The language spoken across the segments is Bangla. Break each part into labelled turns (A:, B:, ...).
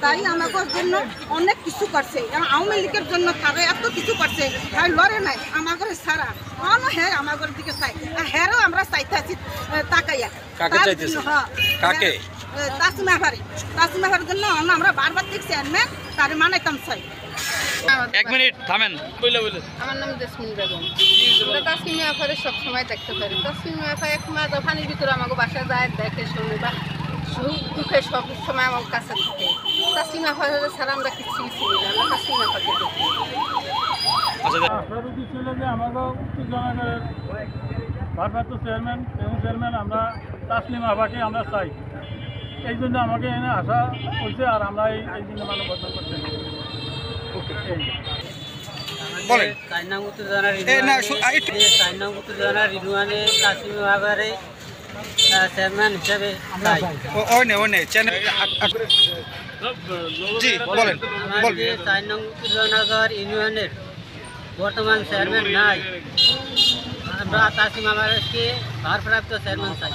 A: তাই আমাদের জন্য অনেক কিছু করছে, আওয়ামী লীগের জন্য তারা এত কিছু করছে, লড়ে নাই আমাদের সারা হ্যাঁ আমাদের দিকে চাই, হ্যাঁও আমরা চাইতে আছি তাকাইয়া তাসিমাহারের জন্য আমরা বারবার দেখছি চেয়ারম্যান তারে মানাইতাম চাই।
B: এক মিনিট থামেন।
C: আমার নাম জেসমিন বেগম। আমরা তাসমিমা আফারে সব সময় দেখতে পারি। তাসমিমা আফা এক মাস পানির ভিতরে আমাকে বাসায় যায়, দেখে শুনে বা সুখ দুঃখে সব সময় আমার কাছে থাকে। তাসমিমা আফা ছাড়া আমরা কিছুই চিনি না, আমরা তাসমিমা আফাকে দেখি।
D: ভারপ্রাপ্ত চেয়ারম্যান আমরা তাসমিমা আফাকে আমরা চাই, এই জন্য আমাকে এনে আসা হয়েছে, আর আমরা এই জন্য মানববন্ধন করতে
E: বলেন। 4 নং উত্তেজনার তাসমিমা আফারে চেয়ারম্যান হিসাবে
B: বলেন।
E: 4 নং উত্তেজনাগর ইউনিয়নের বর্তমান চেয়ারম্যান নাই, আমরা তাসমিমা আফাকে ভারপ্রাপ্ত চেয়ারম্যান চাই।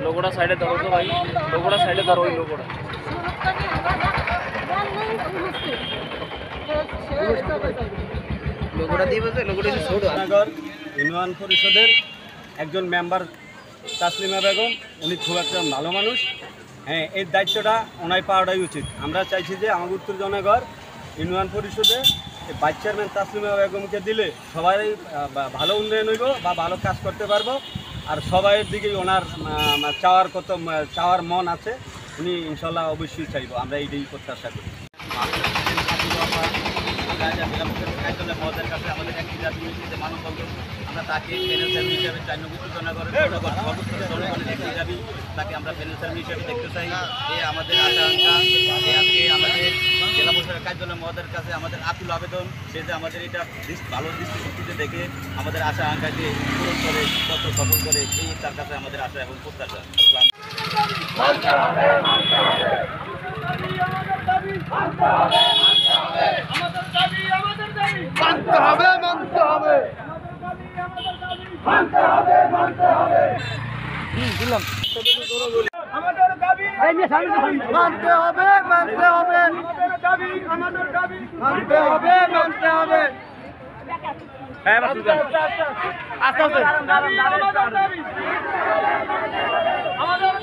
B: লোগোটা সাইডে ধরো তো ভাই, লোগোটা সাইডে ধরো, ওই লোগোটা
F: ইউনিয়ন পরিষদের একজন মেম্বার তাসলিমা বেগম, উনি খুব একটা ভালো মানুষ। হ্যাঁ, এই দায়িত্বটা ওনাই পাওয়াটাই উচিত। আমরা চাইছি যে আমাদের উত্তর জনগণ ইউনিয়ন পরিষদে ভাইস চেয়ারম্যান তাসলিমা বেগমকে দিলে সবাই ভালো উন্নয়ন হইব বা ভালো কাজ করতে পারবো, আর সবাইয়ের দিকেই ওনার চাওয়ার মন আছে, উনি ইনশাল্লাহ অবশ্যই চাইব, আমরা এইটাই প্রত্যাশা করি। মহোদয়ের কাছে আমাদের একটি দাবি হয়েছে যে মানববন্ধন, আমরা তাকে প্যানেল চেয়ারম্যান হিসাবে 4 নং উত্তেজনাগরের জনগণের একটি দাবি, তাকে আমরা প্যানেল চেয়ারম্যান হিসাবে দেখতে চাই। এ আমাদের আকাঙ্ক্ষা, আজকে আমাদের জেলা পরিষদের কার্যালয় মহোদয়ের কাছে আমাদের আকুল আবেদন, সে যে আমাদের এটা ভালো দৃষ্টিশক্তিতে দেখে আমাদের আশা আকাঙ্ক্ষাকে পূরণ করে, তত সফল করে, এই তার কাছে আমাদের আশা এবং প্রত্যাশা।
B: মানতে হবে, মানতে হবে, মানতে হবে, মানতে হবে।
D: দিলাম
B: আমাদের দাবি মানতে হবে, মানতে হবে, আমাদের দাবি মানতে হবে, মানতে হবে। আস্তে আস্তে আমাদের